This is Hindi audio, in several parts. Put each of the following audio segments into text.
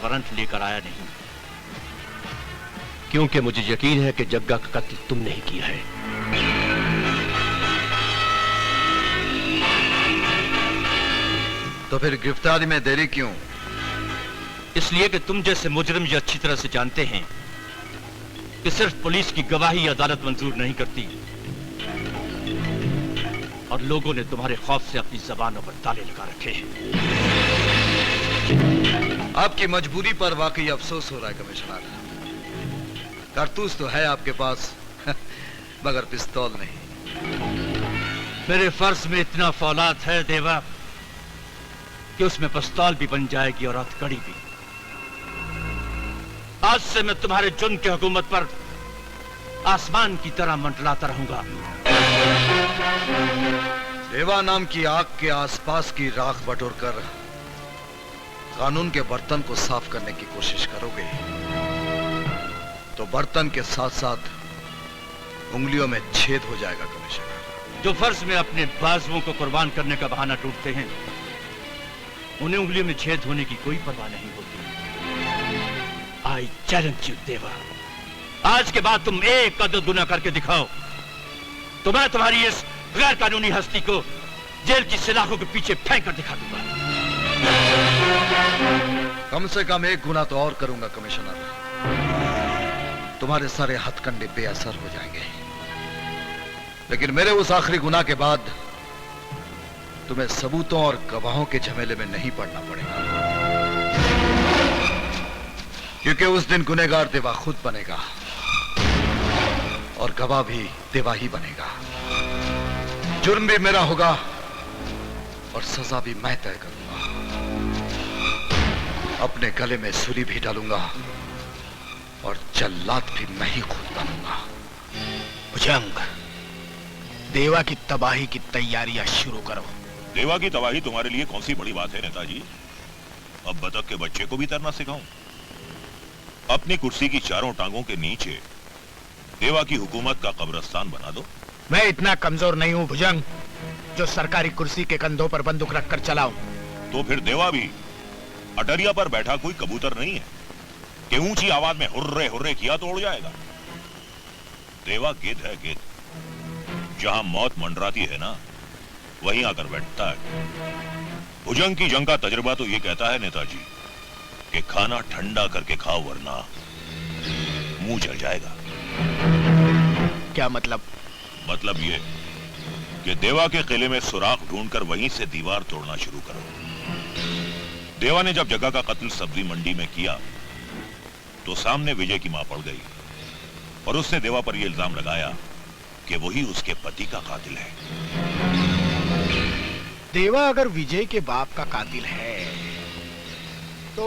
वारंट लेकर आया नहीं, क्योंकि मुझे यकीन है कि जग्गा का कत्ल तुमने ही किया है। तो फिर गिरफ्तारी में देरी क्यों? इसलिए कि तुम जैसे मुजरिम ये अच्छी तरह से जानते हैं कि सिर्फ पुलिस की गवाही अदालत मंजूर नहीं करती, और लोगों ने तुम्हारे खौफ से अपनी जबानों पर ताले लगा रखे हैं। आपकी मजबूरी पर वाकई अफसोस हो रहा है कमिश्नर। कारतूस तो है आपके पास मगर पिस्तौल नहीं। मेरे फर्ज में इतना फौलाद है देवा कि उसमें पिस्तौल भी बन जाएगी और हथकड़ी भी। आज से मैं तुम्हारे जुर्म की हुकूमत पर आसमान की तरह मंडलाता रहूंगा। देवा नाम की आग के आसपास की राख बटोरकर कानून के बर्तन को साफ करने की कोशिश करोगे तो बर्तन के साथ साथ उंगलियों में छेद हो जाएगा कमिश्नर। जो फर्ज में अपने बाजुओं को कुर्बान करने का बहाना ढूंढते हैं, उन्हें उंगलियों में छेद होने की कोई परवाह नहीं होती। आई चैलेंज यू देवा, आज के बाद तुम एक कदम गुनाह करके दिखाओ तो मैं तुम्हारी इस गैर कानूनी हस्ती को जेल की सलाखों के पीछे फेंक कर दिखा दूंगा। कम से कम एक गुनाह तो और करूंगा कमिश्नर, तुम्हारे सारे हथकंडे बेअसर हो जाएंगे। लेकिन मेरे उस आखिरी गुनाह के बाद तुम्हें सबूतों और गवाहों के झमेले में नहीं पड़ना पड़ेगा, क्योंकि उस दिन गुनहगार देवा खुद बनेगा और गवाह भी देवा ही बनेगा। जुर्म भी मेरा होगा और सजा भी मैं तय करूंगा। अपने गले में सुरी भी डालूंगा और जल्लाद भी मैं ही खुद बनूंगा। भुजंग, देवा की तबाही की तैयारियां शुरू करो। देवा की तबाही तुम्हारे लिए कौन सी बड़ी बात है नेताजी? अब बतख के बच्चे को भी तैरना सिखाऊं? अपनी कुर्सी की चारों टांगों के नीचे देवा की हुकूमत का कब्रिस्तान बना दो। मैं इतना कमजोर नहीं हूं भुजंग जो सरकारी कुर्सी के कंधों पर बंदूक रखकर चलाऊं। तो फिर देवा भी अटरिया पर बैठा कोई कबूतर नहीं है कि ऊंची आवाज में हुर्रे हुर्रे किया तो उड़ जाएगा। देवा गिद्ध है, गिद्ध। जहां मौत मंडराती है ना, वहीं आकर बैठता है। भुजंग की जंग का तजुर्बा तो ये कहता है नेताजी कि खाना ठंडा करके खाओ वरना मुंह जल जाएगा। क्या मतलब? मतलब ये कि देवा के किले में सुराख ढूंढकर वहीं से दीवार तोड़ना शुरू करो। देवा ने जब जग्गा का कत्ल सब्जी मंडी में किया तो सामने विजय की मां पड़ गई और उसने देवा पर यह इल्जाम लगाया कि वही उसके पति का कातिल है। देवा अगर विजय के बाप का कातिल है तो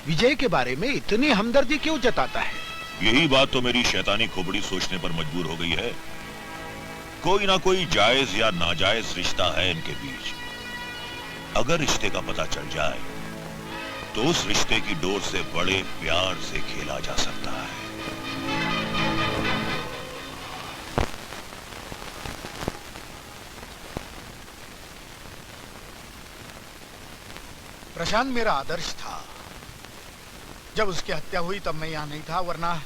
विजय के बारे में इतनी हमदर्दी क्यों जताता है? यही बात तो मेरी शैतानी खोपड़ी सोचने पर मजबूर हो गई है। कोई ना कोई जायज या नाजायज रिश्ता है इनके बीच। अगर रिश्ते का पता चल जाए तो उस रिश्ते की डोर से बड़े प्यार से खेला जा सकता है। प्रशांत मेरा आदर्श था। जब उसकी हत्या हुई तब मैं यहां नहीं था, वरना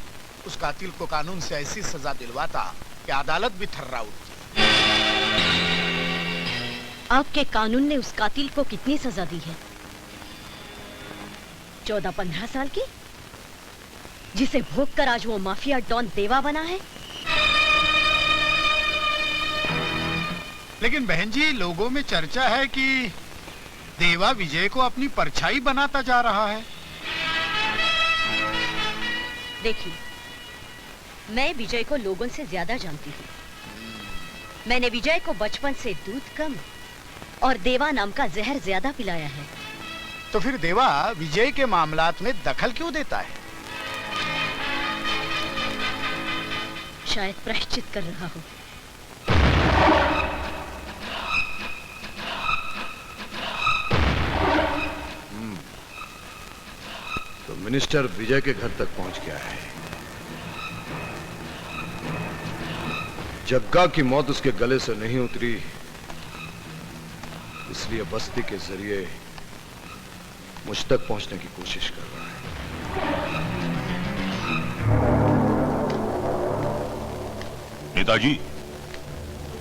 उस कातिल को कानून से ऐसी सजा दिलवाता कि अदालत भी थर्रा उठती। आपके कानून ने उस कातिल को कितनी सजा दी है? 14-15 साल की, जिसे भोग कर आज वो माफिया डॉन देवा बना है। लेकिन बहन जी, लोगों में चर्चा है कि देवा विजय को अपनी परछाई बनाता जा रहा है। देखिए, मैं विजय को लोगों से ज्यादा जानती हूँ। मैंने विजय को बचपन से दूध कम और देवा नाम का जहर ज्यादा पिलाया है। तो फिर देवा विजय के मामलात में दखल क्यों देता है? शायद प्रायश्चित कर रहा हो। तो मिनिस्टर विजय के घर तक पहुंच गया है। जग्गा की मौत उसके गले से नहीं उतरी, इसलिए बस्ती के जरिए मुझ तक पहुंचने की कोशिश कर रहा है। नेताजी,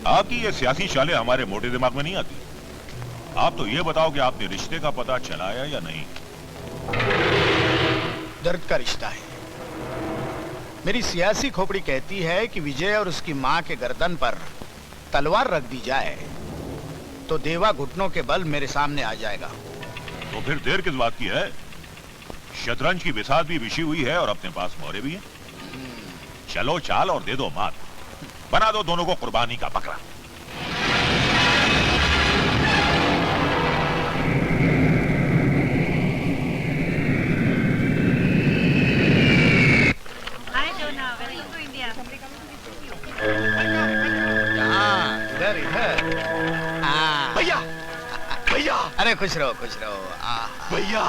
आपकी ये सियासी चालें हमारे मोटे दिमाग में नहीं आती। आप तो ये बताओ कि आपने रिश्ते का पता चलाया या नहीं। दर्द का रिश्ता है। मेरी सियासी खोपड़ी कहती है कि विजय और उसकी मां के गर्दन पर तलवार रख दी जाए तो देवा घुटनों के बल मेरे सामने आ जाएगा। तो फिर देर किस बात की है? शतरंज की बिसात भी बिछी हुई है और अपने पास मोहरे भी हैं। चलो चाल और दे दो मात, बना दो दोनों को कुर्बानी का बकरा। इधर इधर। भैया, भैया, अरे खुश रहो खुश रहो। भैया,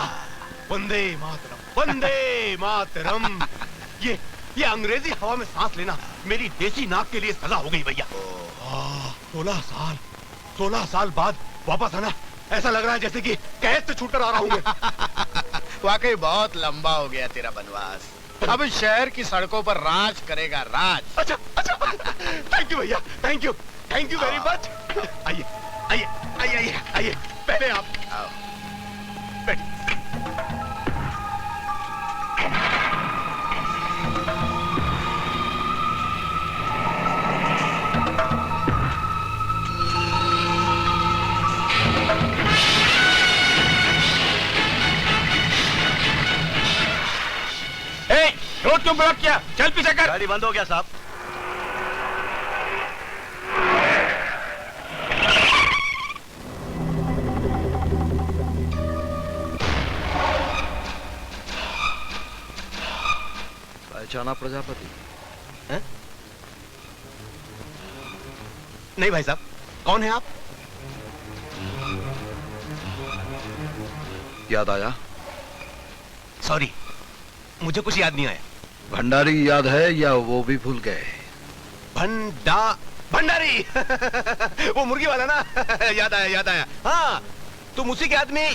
वंदे मातरम, वंदे मातरम। ये अंग्रेजी हवा में सांस लेना मेरी देसी नाक के लिए सजा हो गई भैया। 16 साल बाद वापस आना, ऐसा लग रहा है जैसे कि कैद से छूटकर आ रहा हूँ मैं। वाकई बहुत लंबा हो गया तेरा बनवास। अब शहर की सड़कों पर राज करेगा राज। अच्छा अच्छा, थैंक यू भैया, थैंक यू वेरी मच। आइए आइए आइए आइए आइए, पहले आप आओ। बैठिए। रोड क्यों ब्लॉक किया? चल पीछे कर। गाड़ी बंद हो गया साहब। पहचाना प्रजापति? है? नहीं भाई साहब, कौन है आप? याद आया? सॉरी, मुझे कुछ याद नहीं आया। भंडारी याद है या वो भी भूल गए? भंडारी वो मुर्गी वाला ना। याद आया। हाँ, तुम उसी के आदमी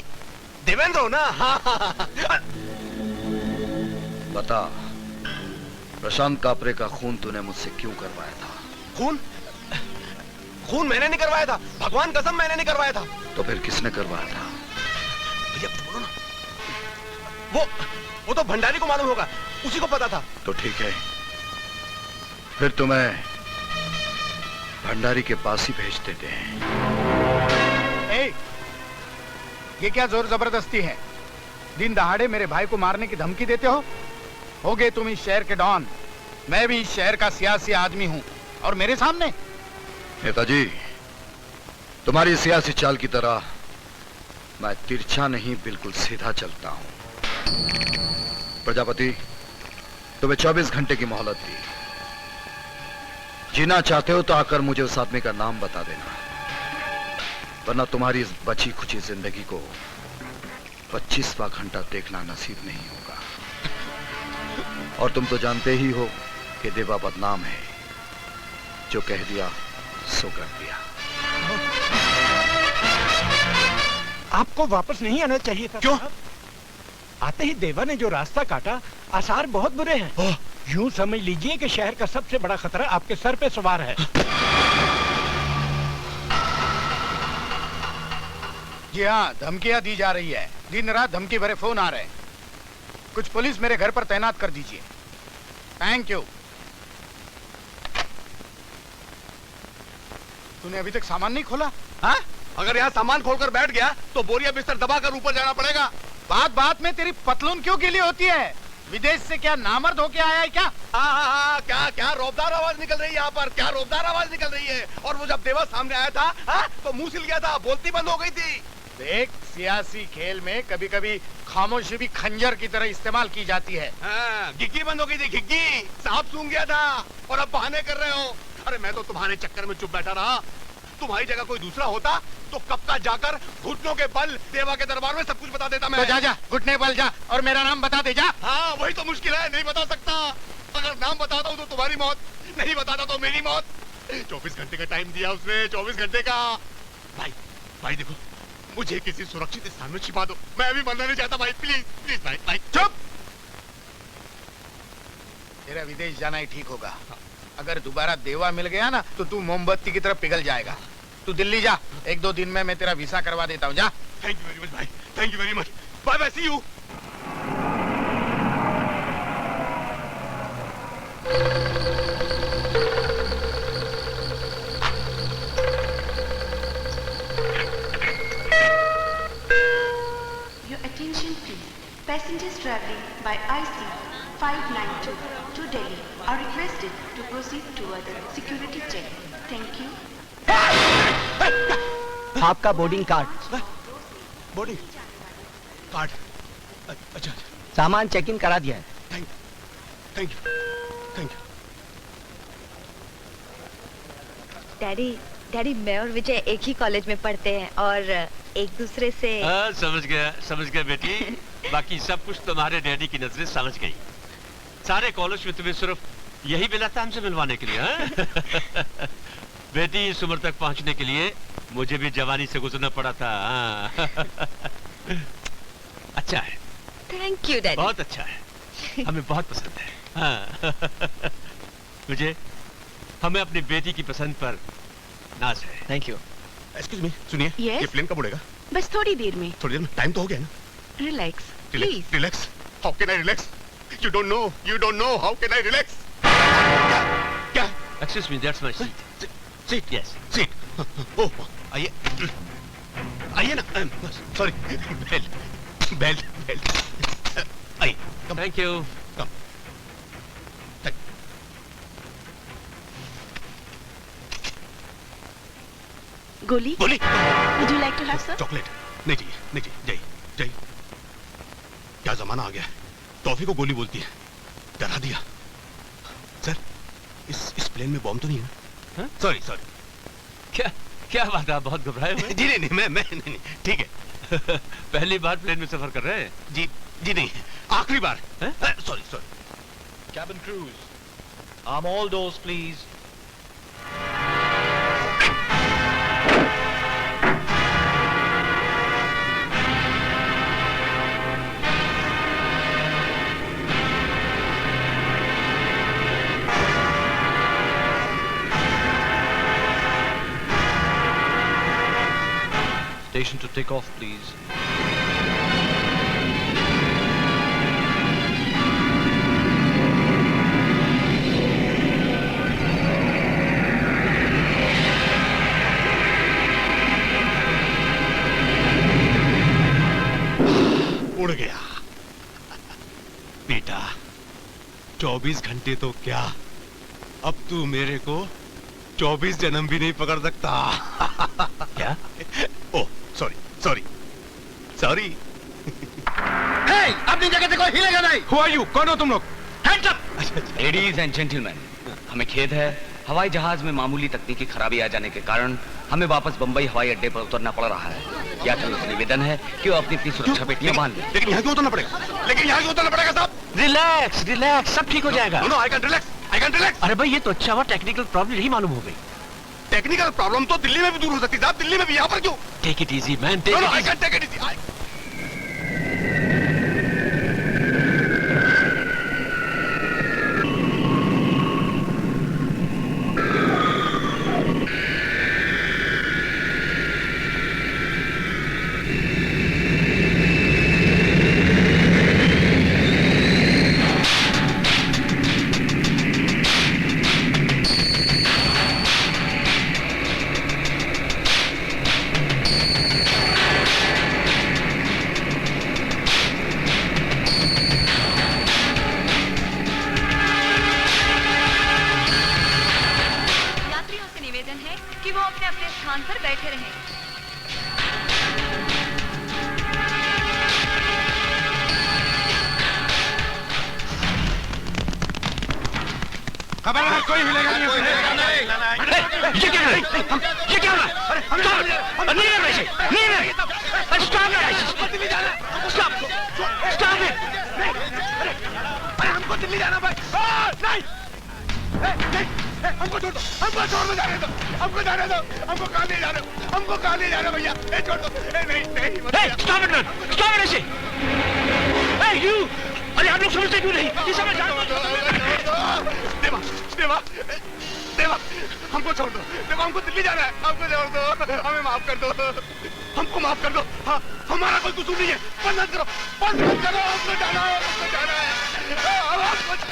देवेंद्र हो ना? हाँ। बता, प्रशांत कापरे का खून तूने मुझसे क्यों करवाया था? खून मैंने नहीं करवाया था, भगवान कसम मैंने नहीं करवाया था। तो फिर किसने करवाया था? भैया कुछ बोलो ना। वो तो भंडारी को मालूम होगा, उसी को पता था। तो ठीक है, फिर तुम्हें भंडारी के पास ही भेज देते हैं। ये क्या जोर जबरदस्ती है? दिन दहाड़े मेरे भाई को मारने की धमकी देते हो गए तुम इस शहर के डॉन। मैं भी इस शहर का सियासी आदमी हूं और मेरे सामने। नेताजी, तुम्हारी सियासी चाल की तरह मैं तिरछा नहीं, बिल्कुल सीधा चलता हूं। प्रजापति, तुम्हें 24 घंटे की मोहलत दी। जीना चाहते हो तो आकर मुझे उस आदमी का नाम बता देना, वरना तुम्हारी इस बची खुची जिंदगी को 25वां घंटा देखना नसीब नहीं होगा। और तुम तो जानते ही हो कि देवा बदनाम है, जो कह दिया सो कर दिया। आपको वापस नहीं आना चाहिए था। क्यों? आते ही देवा ने जो रास्ता काटा, आसार बहुत बुरे हैं। यूं समझ लीजिए कि शहर का सबसे बड़ा खतरा आपके सर पे सवार है। जी हाँ, धमकियां दी जा रही है। दिन रात धमकी भरे फोन आ रहे हैं। कुछ पुलिस मेरे घर पर तैनात कर दीजिए। Thank you. तूने अभी तक सामान नहीं खोला? हाँ? अगर यहाँ सामान खोलकर बैठ गया तो बोरिया बिस्तर दबाकर ऊपर जाना पड़ेगा। बात बात में तेरी पतलून क्यों गीली होती है? विदेश से क्या नामर्द होके आया है क्या? हाँ, क्या रोबदार आवाज निकल रही है यहाँ पर, क्या रोबदार आवाज निकल रही है। और वो जब देवा सामने आया था, हाँ, तो मुंह सिल गया था, बोलती बंद हो गई थी। देख, सियासी खेल में कभी कभी खामोशी भी खंजर की तरह इस्तेमाल की जाती है। हाँ, घिग्गी बंद हो गई थी, घिग्गी। सांप सूंघ गया था और अब बहाने कर रहे हो। अरे मैं तो तुम्हारे चक्कर में चुप बैठा रहा। तुम्हारी जगह कोई दूसरा होता तो कब का जाकर घुटनों के बल देवा के दरबार में सब कुछ बता देता मैं। तो जा घुटने बल जा और मेरा नाम बता दे जा। हाँ, वही तो मुश्किल है, नहीं बता सकता। अगर नाम बताता हूँ तो तुम्हारी मौत, नहीं बताता तो मेरी मौत। 24 घंटे का टाइम दिया उसने, 24 घंटे का। भाई देखो, मुझे किसी सुरक्षित स्थान में छिपा दो। मैं अभी मरना नहीं चाहता भाई, प्लीज प्लीज भाई भाई। चुप। तेरा विदेश जाना ही ठीक होगा। अगर दोबारा देवा मिल गया ना तो तू मोमबत्ती की तरफ पिघल जाएगा। तू दिल्ली जा, 1-2 दिन में मैं तेरा वीसा करवा देता हूँ। जा। थैंक यू वेरी मच भाई, thank you very much. Bye bye, see you. Your attention please. Passengers traveling by IC 592 to Delhi are requested to proceed toward the security check. Thank you. आपका बोर्डिंग कार्ड। Body card. अच्छा, सामान चेक इन करा दिया है। Thank you thank you. Daddy, daddy मैं और विजय एक ही कॉलेज में पढ़ते हैं और एक दूसरे से। समझ गया बेटी। बाकी सब कुछ तुम्हारे डैडी की नजरें समझ गई। सारे कॉलेज में तुम्हें सिर्फ यही मिला था हमसे मिलवाने के लिए। हाँ? बेटी, इस उम्र तक पहुंचने के लिए मुझे भी जवानी से गुजरना पड़ा था। अच्छा है। Thank you daddy. बहुत अच्छा है, हमें बहुत पसंद है। हाँ। मुझे हमें अपनी बेटी की पसंद पर नाज है। Thank you. एक्सक्यूज मी, सुनिए। Yes? ये प्लेन कब उड़ेगा? बस थोड़ी देर में। थोड़ी देर में? टाइम तो हो गया ना। Relax, please. Relax. How can I relax? You don't know how can I relax? क्या? Excuse me, that's my seat. Seat. Yes. Seat. Oh, आइए आइए ना। Sorry, belt. आइए। Thank you. गोली? गोली। Would you like to have some? Chocolate नहीं चाहिए। जय क्या जमाना आ गया है, टॉफी को गोली बोलती है। डरा दिया। सर, इस प्लेन में बॉम्ब तो नहीं है ना? सॉरी। क्या बात है, आप बहुत घबराए हुए हैं? जी नहीं, मैं नहीं, ठीक है। पहली बार प्लेन में सफर कर रहे हैं? जी नहीं, आखिरी बार। Sorry. Cabin crews, arm all doors, please. Station to take off, please. उड़ गया। बेटा, 24 घंटे तो क्या, अब तू मेरे को 24 जन्म भी नहीं पकड़ सकता। क्या? ओह, सॉरी। अपनी जगह से कोई हिलेगा नहीं। Who are you? कौन हो तुम लोग? Hands up! Ladies and gentleman, हमें खेद है, हवाई जहाज में मामूली तकनीकी खराबी आ जाने के कारण हमें वापस बंबई हवाई अड्डे पर उतरना पड़ रहा है। या तो निवेदन है कि वो अपनी सुरक्षा पेटियां बांध लें। लेकिन यहाँ क्यों उतरना पड़ेगा? साहब। रिलैक्स, सब ठीक हो जाएगा। No, I can relax. अरे भाई, ये तो अच्छा हुआ टेक्निकल प्रॉब्लम नहीं मालूम हो गई। टेक्निकल प्रॉब्लम तो दिल्ली में भी दूर हो सकती है साहब, दिल्ली में भी, यहाँ पर क्यों? Take it easy man, take No, it I easy. can take it easy. कि वो अपने अपने स्थान पर बैठे रहें। खबरदार, कोई हिलेगा नहीं। ये क्या है? ये क्या है? हमको दिल्ली जाना भाई। नहीं। हमको छोड़ दो, हमको छोड़ दो, जाने दो, हमको जाने दो, हमको कहाँ ले जा रहे हो, हमको कहाँ ले जा रहे हो भैया, छोड़ दो, नहीं नहीं मत भैया। Stop it, man! Stop it ऐसे! Hey, you! अरे आप लोग समझते क्यों नहीं? ये समझ देवा, देवा, देवा, हमको छोड़ दो, देवा हमको दिल्ली जाना है, हमको छोड़ दो, हमें माफ कर दो, हमको माफ कर दो, हाँ, हमारा कोई कसूर नहीं है, बंद मत करो, हमको जाना है, हमको जाना है, हमको नहीं